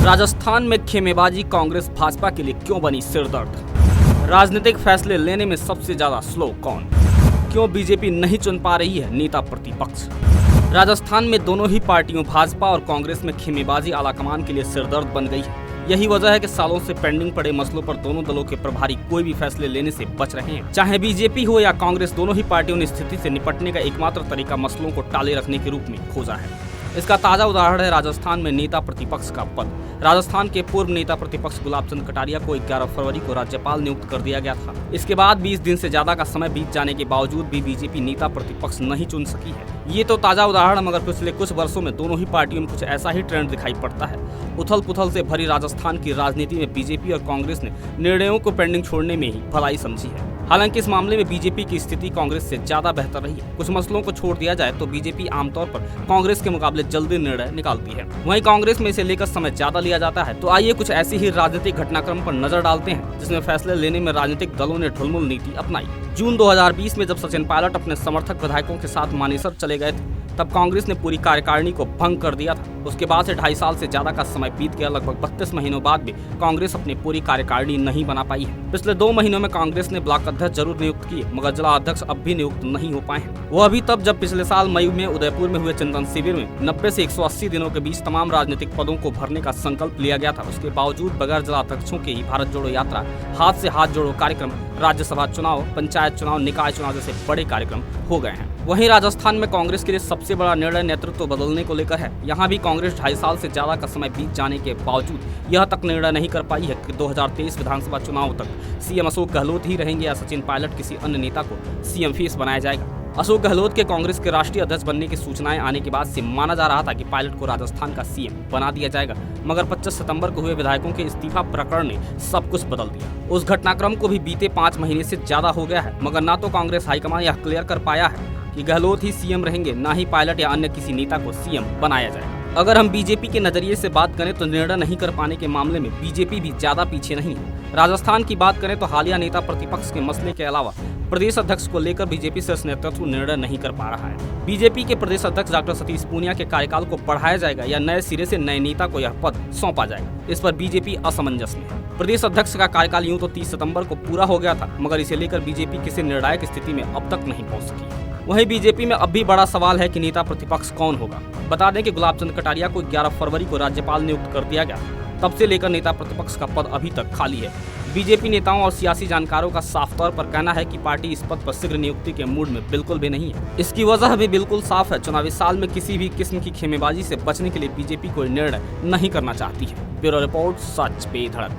राजस्थान में खेमेबाजी कांग्रेस भाजपा के लिए क्यों बनी सिरदर्द? राजनीतिक फैसले लेने में सबसे ज्यादा स्लो कौन? क्यों बीजेपी नहीं चुन पा रही है नेता प्रतिपक्ष? राजस्थान में दोनों ही पार्टियों भाजपा और कांग्रेस में खेमेबाजी आलाकमान के लिए सिरदर्द बन गई है। यही वजह है कि सालों से पेंडिंग पड़े मसलों पर दोनों दलों के प्रभारी कोई भी फैसले लेने से बच रहे हैं। चाहे बीजेपी हो या कांग्रेस, दोनों ही पार्टियों ने स्थिति से निपटने का एकमात्र तरीका मसलों को टाले रखने के रूप में खोजा है। इसका ताजा उदाहरण है राजस्थान में नेता प्रतिपक्ष का पद। राजस्थान के पूर्व नेता प्रतिपक्ष गुलाब चंद कटारिया को 11 फरवरी को राज्यपाल नियुक्त कर दिया गया था। इसके बाद 20 दिन से ज्यादा का समय बीत जाने के बावजूद भी बीजेपी नेता प्रतिपक्ष नहीं चुन सकी है। ये तो ताजा उदाहरण, मगर पिछले कुछ वर्षों में दोनों ही पार्टियों में कुछ ऐसा ही ट्रेंड दिखाई पड़ता है। उथल पुथल से भरी राजस्थान की राजनीति में बीजेपी और कांग्रेस ने निर्णयों को पेंडिंग छोड़ने में ही भलाई समझी है। हालांकि इस मामले में बीजेपी की स्थिति कांग्रेस से ज्यादा बेहतर रही है। कुछ मसलों को छोड़ दिया जाए तो बीजेपी आमतौर पर कांग्रेस के मुकाबले जल्दी निर्णय निकालती है। वहीं कांग्रेस में इसे लेकर समय ज्यादा लिया जाता है। तो आइए कुछ ऐसी ही राजनीतिक घटनाक्रम पर नजर डालते हैं जिसमें फैसले लेने में राजनीतिक दलों ने ढुलमुल नीति अपनाई। जून 2020 में जब सचिन पायलट अपने समर्थक विधायकों के साथ मानेसर चले गए थे, तब कांग्रेस ने पूरी कार्यकारिणी को भंग कर दिया था। उसके बाद से 2.5 साल से ज्यादा का समय बीत गया। लगभग 32 महीनों बाद भी कांग्रेस अपनी पूरी कार्यकारिणी नहीं बना पाई है। पिछले 2 महीनों में कांग्रेस ने ब्लॉक अध्यक्ष जरूर नियुक्त किए, मगर जिला अध्यक्ष अब भी नियुक्त नहीं हो पाए हैं। वो अभी तब जब पिछले साल मई में उदयपुर में हुए चिंतन शिविर में 90 से 180 दिनों के बीच तमाम राजनीतिक पदों को भरने का संकल्प लिया गया था। उसके बावजूद बगैर जिला अध्यक्षों के ही भारत जोड़ो यात्रा, हाथ से हाथ जोड़ो कार्यक्रम, राज्यसभा चुनाव, पंचायत चुनाव, निकाय चुनाव जैसे बड़े कार्यक्रम हो गए हैं। वहीं राजस्थान में कांग्रेस के लिए सबसे बड़ा निर्णय नेतृत्व बदलने को लेकर है। यहाँ भी कांग्रेस 2.5 साल से ज्यादा का समय बीत जाने के बावजूद यह तक निर्णय नहीं कर पाई है कि 2023 विधानसभा चुनाव तक सीएम अशोक गहलोत ही रहेंगे या सचिन पायलट किसी अन्य नेता को सीएम फेस बनाया जाएगा। अशोक गहलोत के कांग्रेस के राष्ट्रीय अध्यक्ष बनने की सूचनाएं आने के बाद से माना जा रहा था कि पायलट को राजस्थान का सीएम बना दिया जाएगा, मगर 25 सितंबर को हुए विधायकों के इस्तीफा प्रकरण ने सब कुछ बदल दिया। उस घटनाक्रम को भी बीते 5 महीने से ज्यादा हो गया है, मगर ना तो कांग्रेस हाईकमान यह क्लियर कर पाया है कि गहलोत ही सीएम रहेंगे, ना ही पायलट या अन्य किसी नेता को सीएम बनाया जाएगा। अगर हम बीजेपी के नजरिए से बात करें तो निर्णय नहीं कर पाने के मामले में बीजेपी भी ज्यादा पीछे नहीं है। राजस्थान की बात करें तो हालिया नेता प्रतिपक्ष के मसले के अलावा प्रदेश अध्यक्ष को लेकर बीजेपी शीर्ष नेतृत्व निर्णय नहीं कर पा रहा है। बीजेपी के प्रदेश अध्यक्ष डॉक्टर सतीश पूनिया के कार्यकाल को बढ़ाया जाएगा या नए सिरे से नए नेता को यह पद सौंपा जाएगा, इस पर बीजेपी असमंजस में है। प्रदेश अध्यक्ष का कार्यकाल यूं तो 30 सितंबर को पूरा हो गया था, मगर इसे लेकर बीजेपी किसी निर्णायक स्थिति में अब तक नहीं पहुंच सकी। वहीं बीजेपी में अब भी बड़ा सवाल है कि नेता प्रतिपक्ष कौन होगा। बता दें कि गुलाब चंद कटारिया को 11 फरवरी को राज्यपाल नियुक्त कर दिया गया। तब से लेकर नेता प्रतिपक्ष का पद अभी तक खाली है। बीजेपी नेताओं और सियासी जानकारों का साफ तौर पर कहना है कि पार्टी इस पद पर शीघ्र नियुक्ति के मूड में बिल्कुल भी नहीं है। इसकी वजह भी बिल्कुल साफ है। चुनावी साल में किसी भी किस्म की खेमेबाजी से बचने के लिए बीजेपी कोई निर्णय नहीं करना चाहती है। ब्यूरो रिपोर्ट, सच पे धड़क।